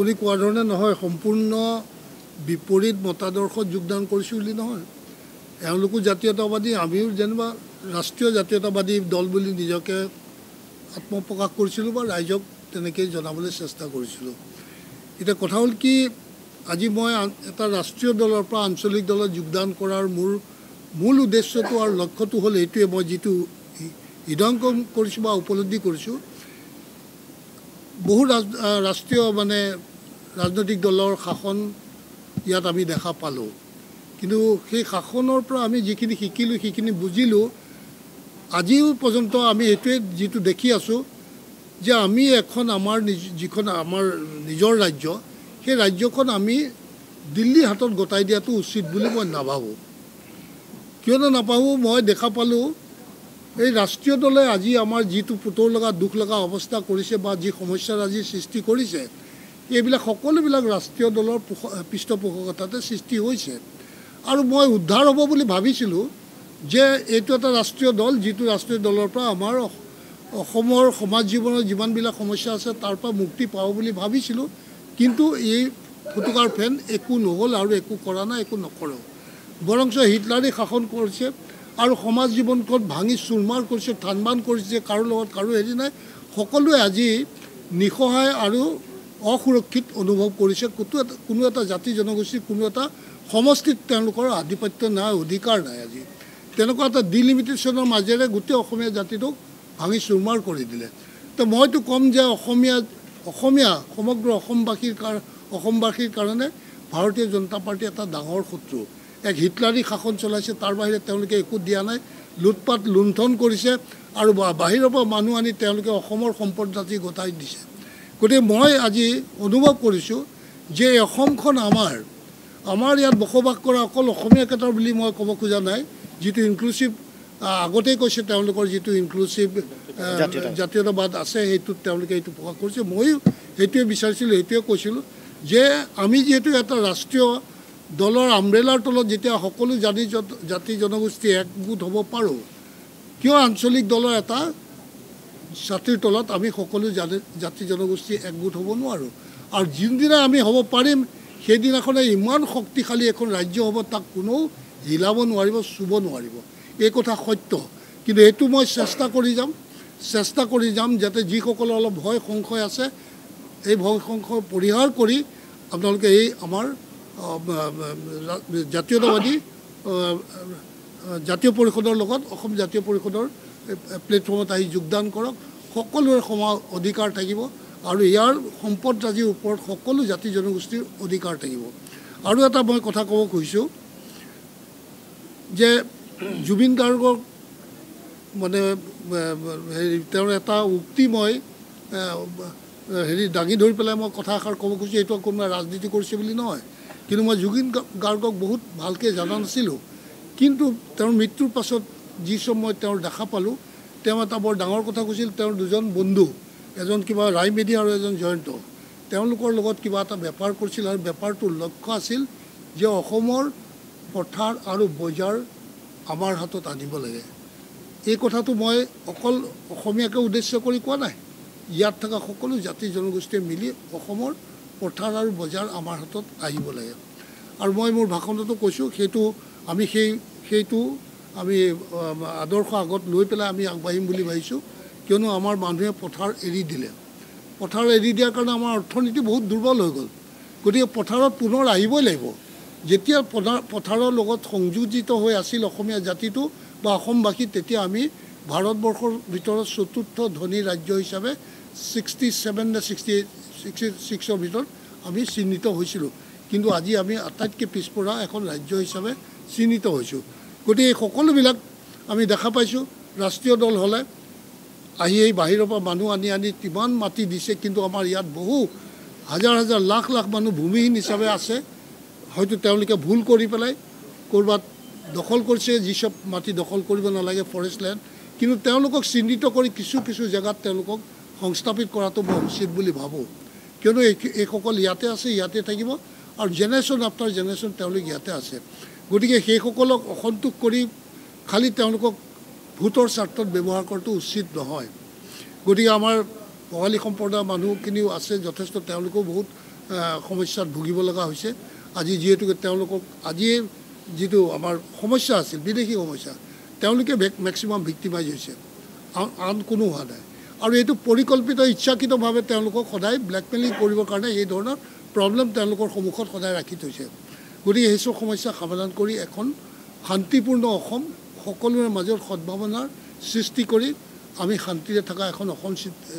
আপুনি কোৱা ধৰণে নহয় সম্পূৰ্ণ বিপৰীত মতাদৰ্শত যোগদান কৰিছোঁ বুলি নহয় এওঁলোকো জাতীয়তাবাদী আমিও যেনিবা ৰাষ্ট্ৰীয় জাতীয়তাবাদী দল বুলি নিজকে আত্মপ্ৰকাশ কৰিছিলোঁ বা ৰাইজক তেনেকৈ জনাবলৈ চেষ্টা কৰিছিলোঁ এতিয়া কথা হ'ল কি আজি মই এটা ৰাষ্ট্ৰীয় দলৰ পৰা আঞ্চলিক দলত যোগদান কৰাৰ মোৰ মূল উদ্দেশ্যটো আৰু লক্ষ্যটো হ'ল এইটোৱে মই যিটো হৃদয়ংগম কৰিছোঁ বা উপলব্ধি কৰিছোঁ বহু ৰাষ্ট্ৰীয় মানে ৰাজনৈতিক দলৰ শাসন ইয়াত আমি দেখা পালোঁ কিন্তু সেই শাসনৰ পৰা আমি যিখিনি শিকিলোঁ সেইখিনি বুজিলোঁ আজিও পৰ্যন্ত আমি এইটোৱে যিটো দেখি আছোঁ যে আমি এখন আমাৰ যিখন আমাৰ নিজৰ ৰাজ্য সেই ৰাজ্যখন আমি দিল্লীৰ হাতত গতাই দিয়াটো উচিত বুলি মই নাভাবোঁ কিয়নো নাপাবোঁ মই দেখা পালোঁ এই ৰাষ্ট্ৰীয় দলে আজি আমাৰ যিটো পুতৰ লগা দুখ লগা অৱস্থা কৰিছে বা যি সমস্যাৰ আজি সৃষ্টি কৰিছে এইবিলাক সকলোবিলাক ৰাষ্ট্ৰীয় দলৰ পৃষ্ঠপোষকতাতে সৃষ্টি হৈছে আৰু মই উদ্ধাৰ হ'ব বুলি ভাবিছিলোঁ যে এইটো এটা ৰাষ্ট্ৰীয় দল যিটো ৰাষ্ট্ৰীয় দলৰ পৰা আমাৰ অসমৰ সমাজ জীৱনৰ যিমানবিলাক সমস্যা আছে তাৰ পৰা মুক্তি পাওঁ বুলি ভাবিছিলোঁ কিন্তু এই ফুটুকাৰ ফেন একো নহ'ল আৰু একো কৰা নাই একো নকৰেও বৰঞ্চ হিটলাৰে শাসন কৰিছে আৰু সমাজ জীৱনখন ভাঙি চুৰমাৰ কৰিছে থানবান কৰিছে কাৰো লগত কাৰো হেৰি নাই সকলোৱে আজি নিসহায় আৰু অসুৰক্ষিত অনুভৱ কৰিছে কোনো এটা জাতি জনগোষ্ঠীৰ কোনো এটা সমষ্টিত তেওঁলোকৰ আধিপত্য নাই অধিকাৰ নাই আজি তেনেকুৱা এটা ডিলিমিটেশ্যনৰ মাজেৰে গোটেই অসমীয়া জাতিটোক ভাঙি চুৰমাৰ কৰি দিলে তো মইতো ক'ম যে অসমীয়া সমগ্ৰ অসমবাসীৰ কাৰণে ভাৰতীয় জনতা পাৰ্টী এটা ডাঙৰ শত্ৰু এক হিটলাৰী শাসন চলাইছে তাৰ বাহিৰে তেওঁলোকে একো দিয়া নাই লুটপাট লুণ্ঠন কৰিছে আৰু বাহিৰৰ পৰা মানুহ আনি তেওঁলোকে অসমৰ সম্পদ জাতি গতাই দিছে গতিকে মই আজি অনুভৱ কৰিছোঁ যে অসমখন আমাৰ ইয়াত বসবাস কৰা অকল অসমীয়াকেইটাৰ বুলি মই ক'ব খোজা নাই যিটো ইনক্লুচিভ আগতেই কৈছে তেওঁলোকৰ যিটো ইনক্লুচিভ জাতীয়তাবাদ আছে সেইটোত তেওঁলোকে এইটো প্ৰকাশ কৰিছে ময়ো সেইটোৱে বিচাৰিছিলোঁ সেইটোৱে কৈছিলোঁ যে আমি যিহেতু এটা ৰাষ্ট্ৰীয় দলৰ আমব্ৰেলাৰ তলত যেতিয়া সকলো জাতি জনগোষ্ঠী একগোট হ'ব পাৰোঁ কিয় আঞ্চলিক দলৰ এটা ছাতিৰ তলত আমি সকলো জাতি জনগোষ্ঠী একগোট হ'ব নোৱাৰোঁ আৰু যোনদিনা আমি হ'ব পাৰিম সেইদিনাখনে ইমান শক্তিশালী এখন ৰাজ্য হ'ব তাক কোনেও হিলাব নোৱাৰিব চুব নোৱাৰিব এই কথা সত্য কিন্তু এইটো মই চেষ্টা কৰি যাম যাতে যিসকলৰ অলপ ভয় সংশয় আছে এই ভয় সংশয় পৰিহাৰ কৰি আপোনালোকে এই আমাৰ জাতীয়তাবাদী জাতীয় পৰিষদৰ লগত অসম জাতীয় পৰিষদৰ প্লেটফৰ্মত আহি যোগদান কৰক সকলোৰে সমান অধিকাৰ থাকিব আৰু ইয়াৰ সম্পদৰাজিৰ ওপৰত সকলো জাতি জনগোষ্ঠীৰ অধিকাৰ থাকিব আৰু এটা মই কথা ক'ব খুজিছোঁ যে জুবিন গাৰ্গক মানে তেওঁৰ এটা উক্তি মই দাঙি ধৰি পেলাই মই কথা এষাৰ ক'ব খুজিছোঁ এইটো কোনোবাই ৰাজনীতি কৰিছে বুলি নহয় কিন্তু মই জুবিন গাৰ্গক বহুত ভালকৈ জনা নাছিলোঁ কিন্তু তেওঁৰ মৃত্যুৰ পাছত যি সময় তেওঁৰ দেখা পালোঁ তেওঁ এটা বৰ ডাঙৰ কথা কৈছিল তেওঁৰ দুজন বন্ধু এজন কিবা ৰায়মেধি আৰু এজন জয়ন্ত তেওঁলোকৰ লগত কিবা এটা বেপাৰ কৰিছিল আৰু বেপাৰটোৰ লক্ষ্য আছিল যে অসমৰ পথাৰ আৰু বজাৰ আমাৰ হাতত আনিব লাগে এই কথাটো মই অকল অসমীয়াকে উদ্দেশ্য কৰি কোৱা নাই ইয়াত থকা সকলো জাতি জনগোষ্ঠীয়ে মিলি অসমৰ পথাৰ আৰু বজাৰ আমাৰ হাতত আহিব লাগে আৰু মই মোৰ ভাষণতো কৈছোঁ সেইটো আমি আদৰ্শ আগত লৈ পেলাই আমি আগবাঢ়িম বুলি ভাবিছোঁ কিয়নো আমাৰ মানুহে পথাৰ এৰি দিলে পথাৰ এৰি দিয়াৰ কাৰণে আমাৰ অৰ্থনীতি বহুত দুৰ্বল হৈ গ'ল গতিকে পথাৰত পুনৰ আহিবই লাগিব যেতিয়া পথাৰৰ লগত সংযোজিত হৈ আছিল অসমীয়া জাতিটো বা অসমবাসী তেতিয়া আমি ভাৰতবৰ্ষৰ ভিতৰত চতুৰ্থ ধনী ৰাজ্য হিচাপে 67 নে 66ৰ ভিতৰত আমি চিহ্নিত হৈছিলোঁ কিন্তু আজি আমি আটাইতকৈ পিছপৰা এখন ৰাজ্য হিচাপে চিহ্নিত হৈছোঁ গতিকে এই সকলোবিলাক আমি দেখা পাইছোঁ ৰাষ্ট্ৰীয় দল হ'লে আহি এই বাহিৰৰ পৰা মানুহ আনি কিমান মাটি দিছে কিন্তু আমাৰ ইয়াত বহু হাজাৰ লাখ মানুহ ভূমিহীন হিচাপে আছে হয়তো তেওঁলোকে ভুল কৰি পেলাই ক'ৰবাত দখল কৰিছে যিসব মাটি দখল কৰিব নালাগে ফৰেষ্ট লেণ্ড কিন্তু তেওঁলোকক চিহ্নিত কৰি কিছু জেগাত তেওঁলোকক সংস্থাপিত কৰাটো মই উচিত বুলি ভাবোঁ কিয়নো এইসকল ইয়াতে আছে ইয়াতে থাকিব আৰু জেনেৰেশ্যন আফটাৰ জেনেৰেশ্যন তেওঁলোক ইয়াতে আছে গতিকে সেইসকলক অসন্তোষ কৰি খালি তেওঁলোকক ভোটৰ স্বাৰ্থত ব্যৱহাৰ কৰাটো উচিত নহয় গতিকে আমাৰ বঙালী সম্প্ৰদায়ৰ মানুহখিনিও আছে যথেষ্ট তেওঁলোকেও বহুত সমস্যাত ভুগিব লগা হৈছে আজি যিহেতুকে তেওঁলোকক আজিয়ে যিটো আমাৰ সমস্যা আছিল বিদেশী সমস্যা তেওঁলোকে মেক্সিমাম ভিক্টিমাইজ হৈছে আন কোনো হোৱা নাই আৰু এইটো পৰিকল্পিত ইচ্ছাকৃতভাৱে তেওঁলোকক সদায় ব্লেকমেইলিং কৰিবৰ কাৰণে এই ধৰণৰ প্ৰব্লেম তেওঁলোকৰ সন্মুখত সদায় ৰাখি থৈছে গতিকে সেইসব সমস্যা সমাধান কৰি এখন শান্তিপূৰ্ণ অসম সকলোৰে মাজত সদ্ভাৱনাৰ সৃষ্টি কৰি আমি শান্তিৰে থকা এখন অসম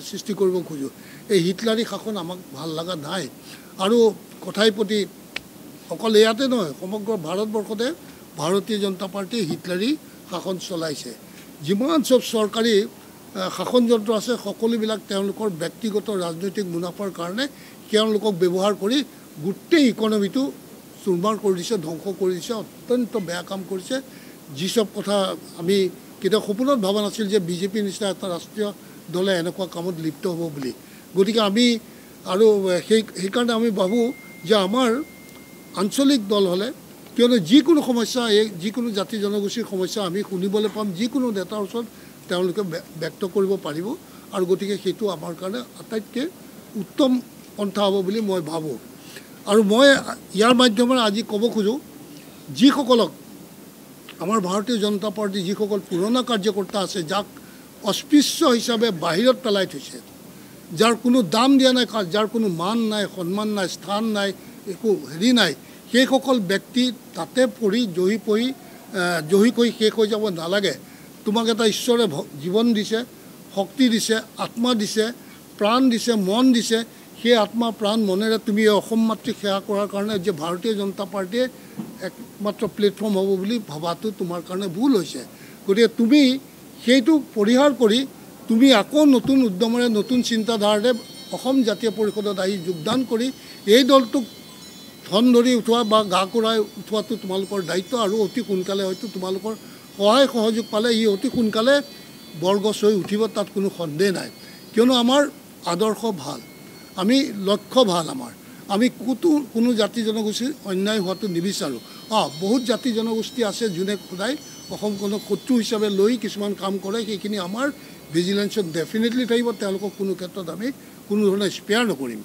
সৃষ্টি কৰিব খোজোঁ এই হিটলাৰী শাসন আমাক ভাল লগা নাই আৰু কথাই প্ৰতি অকল ইয়াতে নহয় সমগ্ৰ ভাৰতবৰ্ষতে ভাৰতীয় জনতা পাৰ্টীয়ে হিটলাৰী শাসন চলাইছে যিমান চব চৰকাৰী শাসন যন্ত্ৰ আছে সকলোবিলাক তেওঁলোকৰ ব্যক্তিগত ৰাজনৈতিক মুনাফাৰ কাৰণে তেওঁলোকক ব্যৱহাৰ কৰি গোটেই ইকনমিটো চুৰমাৰ কৰি দিছে ধ্বংস কৰি দিছে অত্যন্ত বেয়া কাম কৰিছে যিসব কথা আমি কেতিয়াও সপোনত ভবা নাছিল যে বিজেপিৰ নিচিনা এটা ৰাষ্ট্ৰীয় দলে এনেকুৱা কামত লিপ্ত হ'ব বুলি গতিকে আমি আৰু সেইকাৰণে আমি ভাবোঁ যে আমাৰ আঞ্চলিক দল হ'লে কিয়নো যিকোনো সমস্যা যিকোনো জাতি জনগোষ্ঠীৰ সমস্যা আমি শুনিবলৈ পাম যিকোনো নেতাৰ ওচৰত তেওঁলোকে ব্যক্ত কৰিব পাৰিব আৰু গতিকে সেইটো আমাৰ কাৰণে আটাইতকৈ উত্তম পন্থা হ'ব বুলি মই ভাবোঁ আৰু মই ইয়াৰ মাধ্যমেৰে আজি ক'ব খোজোঁ যিসকলক আমাৰ ভাৰতীয় জনতা পাৰ্টীৰ যিসকল পুৰণা কাৰ্যকৰ্তা আছে যাক অস্পৃশ্য হিচাপে বাহিৰত পেলাই থৈছে যাৰ কোনো দাম দিয়া নাই যাৰ কোনো মান নাই সন্মান নাই স্থান নাই একো হেৰি নাই সেইসকল ব্যক্তি তাতে পৰি জহি কৈ শেষ হৈ যাব নালাগে তোমাক এটা ঈশ্বৰে জীৱন দিছে শক্তি দিছে আত্মা দিছে প্ৰাণ দিছে মন দিছে সেই আত্মা প্ৰাণ মনেৰে তুমি অসম মাতৃক সেৱা কৰাৰ কাৰণে যে ভাৰতীয় জনতা পাৰ্টীয়ে একমাত্ৰ প্লেটফৰ্ম হ'ব বুলি ভবাটো তোমাৰ কাৰণে ভুল হৈছে গতিকে তুমি সেইটো পৰিহাৰ কৰি তুমি আকৌ নতুন উদ্যমেৰে নতুন চিন্তাধাৰাৰে অসম জাতীয় পৰিষদত আহি যোগদান কৰি এই দলটোক ধন ধৰি উঠোৱা বা গা কৰাই উঠোৱাটো তোমালোকৰ দায়িত্ব আৰু অতি সোনকালে হয়তো তোমালোকৰ সহায় সহযোগ পালে ই অতি সোনকালে বৰগছ হৈ উঠিব তাত কোনো সন্দেহ নাই কিয়নো আমাৰ আদৰ্শ ভাল আমি লক্ষ্য ভাল আমাৰ আমি কোনো জাতি জনগোষ্ঠীৰ অন্যায় হোৱাটো নিবিচাৰোঁ বহুত জাতি জনগোষ্ঠী আছে যোনে সদায় অসমখনক শত্ৰু হিচাপে লৈ কিছুমান কাম কৰে সেইখিনি আমাৰ ভিজিলেন্সত ডেফিনেটলি থাকিব তেওঁলোকক কোনো ক্ষেত্ৰত আমি কোনো ধৰণে স্পেয়াৰ নকৰিম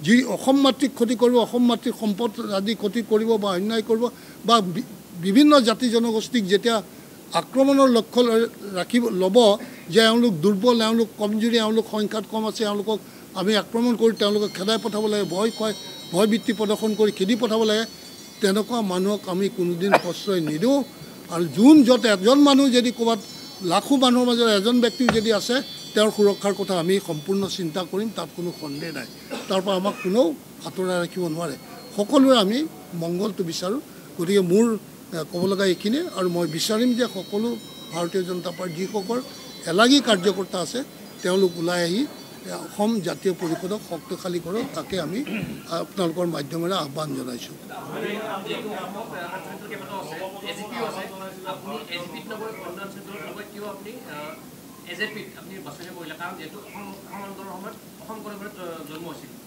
যি অসম মাতৃক ক্ষতি কৰিব অসম মাতৃক সম্পদ আদি ক্ষতি কৰিব বা অন্যায় কৰিব বা বিভিন্ন জাতি জনগোষ্ঠীক যেতিয়া আক্ৰমণৰ লক্ষ্য ল'ব যে এওঁলোক দুৰ্বল এওঁলোক কমজুৰি এওঁলোক সংখ্যাত কম আছে এওঁলোকক আমি আক্ৰমণ কৰি তেওঁলোকক খেদাই পঠাব লাগে ভয়বৃত্তি প্ৰদৰ্শন কৰি খেদি পঠাব লাগে তেনেকুৱা মানুহক আমি কোনোদিন প্ৰশ্ৰয় নিদিওঁ আৰু য'ত এজন মানুহ যদি ক'ৰবাত লাখো মানুহৰ মাজত এজন ব্যক্তিও যদি আছে তেওঁৰ সুৰক্ষাৰ কথা আমি সম্পূৰ্ণ চিন্তা কৰিম তাত কোনো সন্দেহ নাই তাৰ পৰা আমাক কোনেও আঁতৰাই ৰাখিব নোৱাৰে সকলোৱে আমি মংগলটো বিচাৰোঁ গতিকে মোৰ ক'ব লগা এইখিনিয়ে আৰু মই বিচাৰিম যে সকলো ভাৰতীয় জনতা পাৰ্টীৰ যিসকল এলাগী কাৰ্যকৰ্তা আছে তেওঁলোক ওলাই আহি অসম জাতীয় পৰিষদক শক্তিশালী কৰক তাকে আমি আপোনালোকৰ মাধ্যমেৰে আহ্বান জনাইছোঁ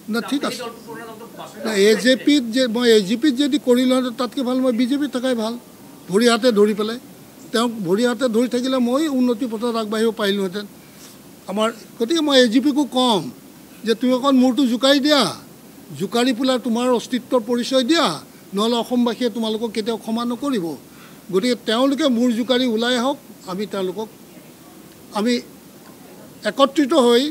না ঠিক আছে এজেপিত যে মই এজিপিত যদি কৰিলোহেঁতেন তাতকৈ ভাল মই বিজেপিত থকাই ভাল ভৰি হাতে ধৰি পেলাই তেওঁক ভৰি হাতে ধৰি থাকিলে মই উন্নতি পথত আগবাঢ়িব পাৰিলোহেঁতেন আমাৰ গতিকে মই এজিপিকো ক'ম যে তুমি অকণ মূৰটো জোকাৰি দিয়া জোকাৰি পেলাই তোমাৰ অস্তিত্বৰ পৰিচয় দিয়া নহ'লে অসমবাসীয়ে তোমালোকক কেতিয়াও ক্ষমা নকৰিব গতিকে তেওঁলোকে মূৰ জোকাৰি ওলাই আহক আমি তেওঁলোকক আমি একত্ৰিত হৈ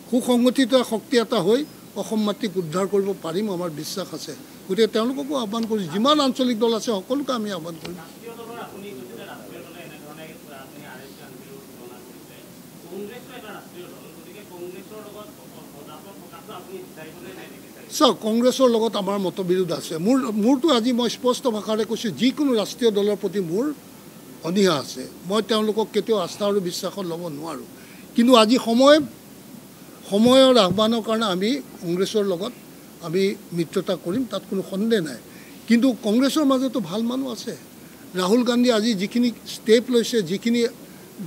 সুসংগঠিত শক্তি এটা হৈ অসম মাতৃক উদ্ধাৰ কৰিব পাৰিম আমাৰ বিশ্বাস আছে গতিকে তেওঁলোককো আহ্বান কৰিছোঁ যিমান আঞ্চলিক দল আছে সকলোকে আমি আহ্বান কৰিম চাওক কংগ্ৰেছৰ লগত আমাৰ মতবিৰোধ আছে মোৰতো আজি মই স্পষ্ট ভাষাৰে কৈছোঁ যিকোনো ৰাষ্ট্ৰীয় দলৰ প্ৰতি মোৰ অনীহা আছে মই তেওঁলোকক কেতিয়াও আস্থা আৰু বিশ্বাসত ল'ব নোৱাৰোঁ কিন্তু আজি সময়ৰ আহ্বানৰ কাৰণে আমি কংগ্ৰেছৰ লগত আমি মিত্ৰতা কৰিম তাত কোনো সন্দেহ নাই কিন্তু কংগ্ৰেছৰ মাজতো ভাল মানুহ আছে ৰাহুল গান্ধী আজি যিখিনি ষ্টেপ লৈছে যিখিনি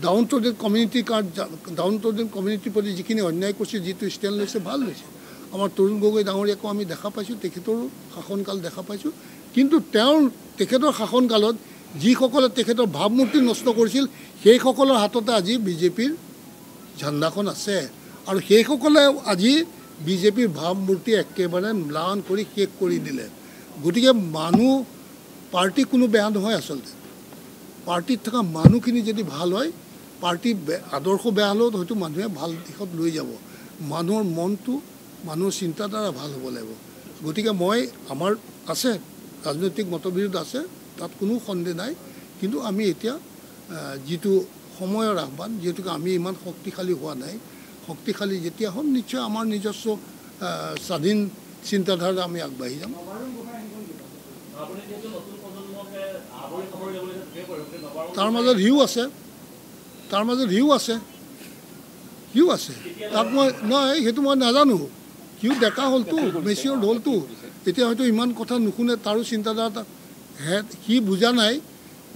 ডাউন ট্ৰডেন কমিউনিটিৰ প্ৰতি যিখিনি অন্যায় কৰিছে যিটো ষ্টেণ্ড লৈছে ভাল লৈছে আমাৰ তৰুণ গগৈ ডাঙৰীয়াকো আমি দেখা পাইছোঁ তেখেতৰো শাসনকাল দেখা পাইছোঁ কিন্তু তেখেতৰ শাসনকালত যিসকলে তেখেতৰ ভাৱমূৰ্তি নষ্ট কৰিছিল সেইসকলৰ হাততে আজি বিজেপিৰ ঝাণ্ডাখন আছে আৰু সেইসকলে আজি বিজেপিৰ ভাৱমূৰ্তি একেবাৰে ম্লান কৰি শেষ কৰি দিলে গতিকে মানুহ পাৰ্টি কোনো বেয়া নহয় আচলতে পাৰ্টিত থকা মানুহখিনি যদি ভাল হয় পাৰ্টি আদৰ্শ বেয়া হ'লেও হয়তো মানুহে ভাল দিশত লৈ যাব মানুহৰ মনটো মানুহৰ চিন্তাধাৰা ভাল হ'ব লাগিব গতিকে মই আমাৰ আছে ৰাজনৈতিক মতবিৰোধ আছে তাত কোনো সন্দেহ নাই কিন্তু আমি এতিয়া যিটো সময়ৰ আহ্বান যিহেতুকে আমি ইমান শক্তিশালী হোৱা নাই শক্তিশালী যেতিয়া হ'ম নিশ্চয় আমাৰ নিজস্ব স্বাধীন চিন্তাধাৰা আমি আগবাঢ়ি যাম তাৰ মাজত হিউ আছে তাক মই নহয় সেইটো মই নাজানো সিও ডেকা হ'লতো মেচিয়ৰ্ড হ'লতো এতিয়া হয়তো ইমান কথা নুশুনে তাৰো চিন্তাধাৰা সি বুজা নাই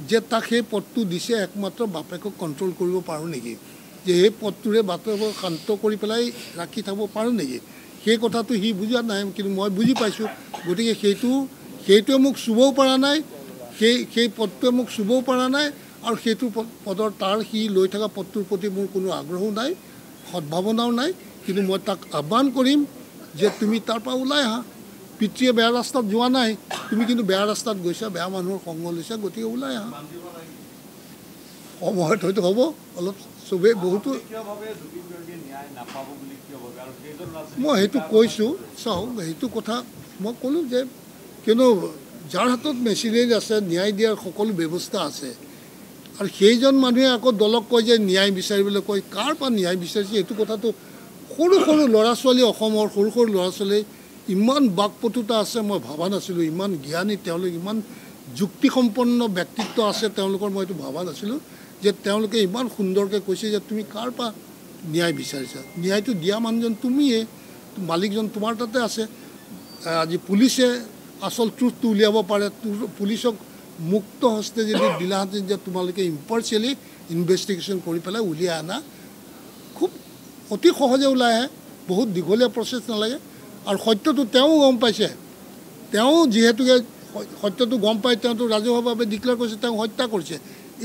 যে তাক সেই পদটো দিছে একমাত্ৰ বাপেকক কণ্ট্ৰল কৰিব পাৰোঁ নেকি যে সেই পদটোৰে বাপেকক শান্ত কৰি পেলাই ৰাখি থ'ব পাৰোঁ নেকি সেই কথাটো সি বুজা নাই কিন্তু মই বুজি পাইছোঁ গতিকে সেইটোৱে মোক চুবও পৰা নাই সেই পদটোৱে মোক চুবও পৰা নাই আৰু সেইটো পদৰ তাৰ সি লৈ থকা পদটোৰ প্ৰতি মোৰ কোনো আগ্ৰহো নাই সদ্ভাৱনাও নাই কিন্তু মই তাক আহ্বান কৰিম যে তুমি তাৰ পৰা ওলাই আহা পিতৃয়ে বেয়া ৰাস্তাত যোৱা নাই তুমি কিন্তু বেয়া ৰাস্তাত গৈছা বেয়া মানুহৰ সংগ লৈছা গতিকে ওলাই আহা সময়ত হয়তো হ'ব অলপ চবেই বহুতো মই সেইটো কৈছোঁ চাওক সেইটো কথা মই ক'লোঁ যে কিন্তু যাৰ হাতত মেচিনেৰী আছে ন্যায় দিয়াৰ সকলো ব্যৱস্থা আছে আৰু সেইজন মানুহে আকৌ দলক কয় যে ন্যায় বিচাৰিবলৈ কয় কাৰ পৰা ন্যায় বিচাৰিছে এইটো কথাটো সৰু ল'ৰা ছোৱালী অসমৰ সৰু ল'ৰা ছোৱালী ইমান বাকপটুতা আছে মই ভবা নাছিলোঁ ইমান জ্ঞানী তেওঁলোক ইমান যুক্তিসম্পন্ন ব্যক্তিত্ব আছে তেওঁলোকৰ মই এইটো ভবা নাছিলোঁ যে তেওঁলোকে ইমান সুন্দৰকৈ কৈছে যে তুমি কাৰ পৰা ন্যায় বিচাৰিছা ন্যায়টো দিয়া মানুহজন তুমিয়ে মালিকজন তোমাৰ তাতে আছে আজি পুলিচে আচল ট্ৰুথটো উলিয়াব পাৰে পুলিচক মুক্ত হস্তে যদি দিলাহেঁতেন যে তোমালোকে ইম্পাৰ্চিয়েলি ইনভেষ্টিগেশ্যন কৰি পেলাই উলিয়াই আনা খুব অতি সহজে ওলাই আহে বহুত দীঘলীয়া প্ৰচেছ নালাগে আৰু সত্যটো তেওঁ গম পাইছে তেওঁ যিহেতুকে সত্যটো গম পাই তেওঁতো ৰাজহুৱাভাৱে ডিক্লেয়াৰ কৰিছে তেওঁ হত্যা কৰিছে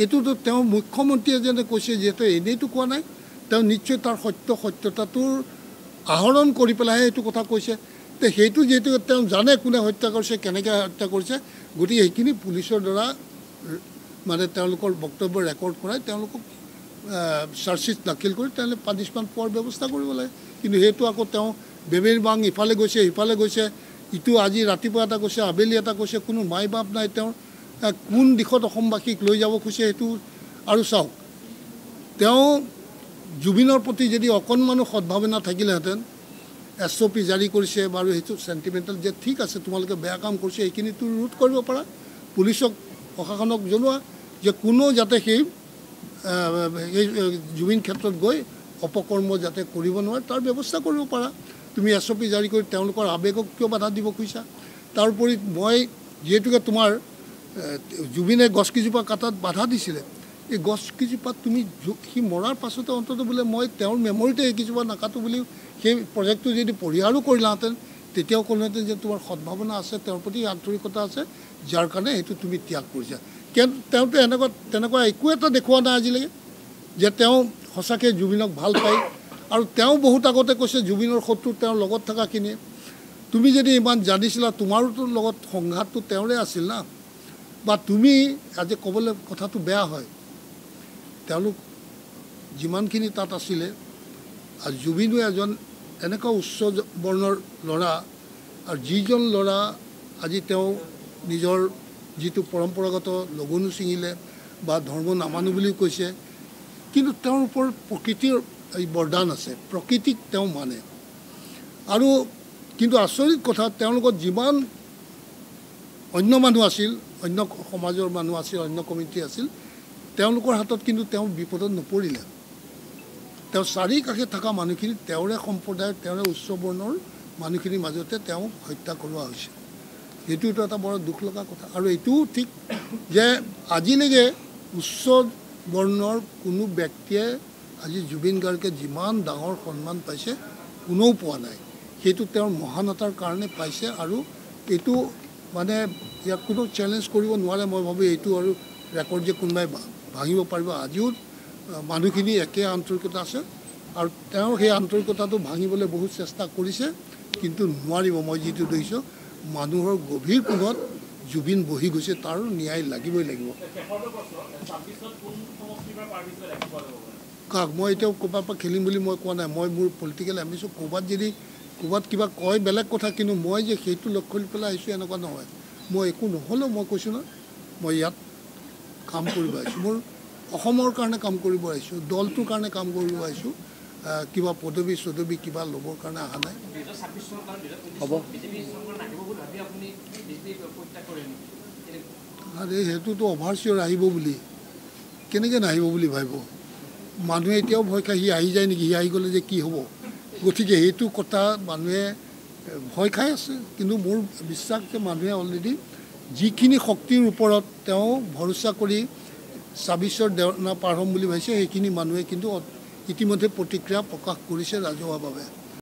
এইটোতো তেওঁ মুখ্যমন্ত্ৰীয়ে যেনে কৈছে যিহেতু এনেইতো কোৱা নাই তেওঁ নিশ্চয় তাৰ সত্যতাটোৰ আহৰণ কৰি পেলাইহে এইটো কথা কৈছে তে সেইটো যিহেতু তেওঁ জানে কোনে হত্যা কৰিছে কেনেকৈ হত্যা কৰিছে গতিকে সেইখিনি পুলিচৰ দ্বাৰা মানে তেওঁলোকৰ বক্তব্য ৰেকৰ্ড কৰাই তেওঁলোকক চাৰ্জশ্বিট দাখিল কৰি তেওঁলোকে পানিছমেণ্ট পোৱাৰ ব্যৱস্থা কৰিব লাগে কিন্তু সেইটো আকৌ তেওঁ বেবেৰ বাং ইফালে গৈছে সিফালে গৈছে ইটো আজি ৰাতিপুৱা এটা কৈছে আবেলি এটা কৈছে কোনো মাই বাপ নাই তেওঁৰ কোন দিশত অসমবাসীক লৈ যাব খুজিছে সেইটো আৰু চাওক তেওঁ জুবিনৰ প্ৰতি যদি অকণমানো সদ্ভাৱনা থাকিলেহেঁতেন SOP জাৰি কৰিছে বাৰু সেইটো চেণ্টিমেণ্টেল যে ঠিক আছে তোমালোকে বেয়া কাম কৰিছে এইখিনিতো ৰোধ কৰিব পাৰা পুলিচক প্ৰশাসনক জনোৱা যে কোনো যাতে সেই জুবিন ক্ষেত্ৰত গৈ অপকৰ্ম যাতে কৰিব নোৱাৰে তাৰ ব্যৱস্থা কৰিব পাৰা তুমি SOP জাৰি কৰি তেওঁলোকৰ আৱেগক কিয় বাধা দিব খুজিছা তাৰোপৰি মই যিহেতুকে তোমাৰ জুবিনে গছকেইজোপা কাটাত বাধা দিছিলে এই গছকেইজোপাত তুমি সি মৰাৰ পাছতে অন্ততঃ বোলে মই তেওঁৰ মেমৰিতে এইকেইজোপা নাকাটো বুলি সেই প্ৰজেক্টটো যদি পৰিহাৰো কৰিলাহেঁতেন তেতিয়াও ক'লোহেঁতেন যে তোমাৰ সদ্ভাৱনা আছে তেওঁৰ প্ৰতি আন্তৰিকতা আছে যাৰ কাৰণে সেইটো তুমি ত্যাগ কৰিছা তেওঁতো তেনেকুৱা একো এটা দেখুওৱা নাই আজিলৈকে যে তেওঁ সঁচাকৈ জুবিনক ভাল পায় আৰু তেওঁ বহুত আগতে কৈছে জুবিনৰ শত্ৰু তেওঁৰ লগত থকাখিনিয়ে তুমি যদি ইমান জানিছিলা তোমাৰোতো লগত সংঘাতটো তেওঁৰে আছিল না বা তুমি আজি ক'বলৈ কথাটো বেয়া হয় তেওঁলোক যিমানখিনি তাত আছিলে আৰু জুবিনো এজন এনেকুৱা উচ্চ বৰ্ণৰ ল'ৰা আৰু যিজন ল'ৰা আজি তেওঁ নিজৰ যিটো পৰম্পৰাগত লগুণো ছিঙিলে বা ধৰ্ম নামানো বুলিও কৈছে কিন্তু তেওঁৰ ওপৰত প্ৰকৃতিৰ এই বৰদান আছে প্ৰকৃতিক তেওঁ মানে আৰু কিন্তু আচৰিত কথা তেওঁৰ লগত যিমান অন্য মানুহ আছিল অন্য সমাজৰ মানুহ আছিল অন্য কমিটি আছিল তেওঁলোকৰ হাতত কিন্তু তেওঁ বিপদত নপৰিলে তেওঁ চাৰিকাষে থকা মানুহখিনি তেওঁৰে সম্প্ৰদায়ৰ তেওঁৰে উচ্চ বৰ্ণৰ মানুহখিনিৰ মাজতে তেওঁক হত্যা কৰোৱা হৈছে সেইটোতো এটা বৰ দুখ লগা কথা আৰু এইটোও ঠিক যে আজিলৈকে উচ্চ বৰ্ণৰ কোনো ব্যক্তিয়ে আজি জুবিন গাৰ্গে যিমান ডাঙৰ সন্মান পাইছে কোনেও পোৱা নাই সেইটো তেওঁৰ মহানতাৰ কাৰণে পাইছে আৰু এইটো মানে ইয়াক কোনো চেলেঞ্জ কৰিব নোৱাৰে মই ভাবোঁ এইটো আৰু ৰেকৰ্ড যে কোনোবাই ভাঙিব পাৰিব আজিও মানুহখিনি একে আন্তৰিকতা আছে আৰু তেওঁৰ সেই আন্তৰিকতাটো ভাঙিবলৈ বহুত চেষ্টা কৰিছে, কিন্তু নোৱাৰিব। মই যিটো দেখিছোঁ মানুহৰ গভীৰ কোণত জুবিন বহি গৈছে, তাৰ ন্যায় লাগিবই লাগিব। কাক মই এতিয়াও ক'ৰবাৰ পৰা খেলিম বুলি মই কোৱা নাই। মই মোৰ পলিটিকেল এম্বিশ্যন ক'ৰবাত কিবা কয় বেলেগ কথা, কিন্তু মই যে সেইটো লক্ষ্য কৰি পেলাই আহিছোঁ এনেকুৱা নহয়। মই একো নহ'লেও মই কৈছোঁ নহয়, মই ইয়াত কাম কৰিব আহিছোঁ, মোৰ অসমৰ কাৰণে কাম কৰিব আহিছোঁ, দলটোৰ কাৰণে কাম কৰিব আহিছোঁ। কিবা পদবী কিবা ল'বৰ কাৰণে অহা নাই। হ'ব আৰে সেইটোতো অভাৰচিয়ৰ আহিব বুলি, কেনেকৈ নাহিব বুলি ভাবিব? মানুহে এতিয়াও ভয় খাই সি আহি যায় নেকি, সি আহি গ'লে যে কি হ'ব? গতিকে সেইটো কথা মানুহে ভয় খাই আছে, কিন্তু মোৰ বিশ্বাস যে মানুহে অলৰেডি যিখিনি শক্তিৰ ওপৰত তেওঁ ভৰসা কৰি ২৬ৰ দেওনা পাৰ হ'ম বুলি ভাবিছে, সেইখিনি মানুহে কিন্তু ইতিমধ্যে প্ৰতিক্ৰিয়া প্ৰকাশ কৰিছে ৰাজহুৱাভাৱে।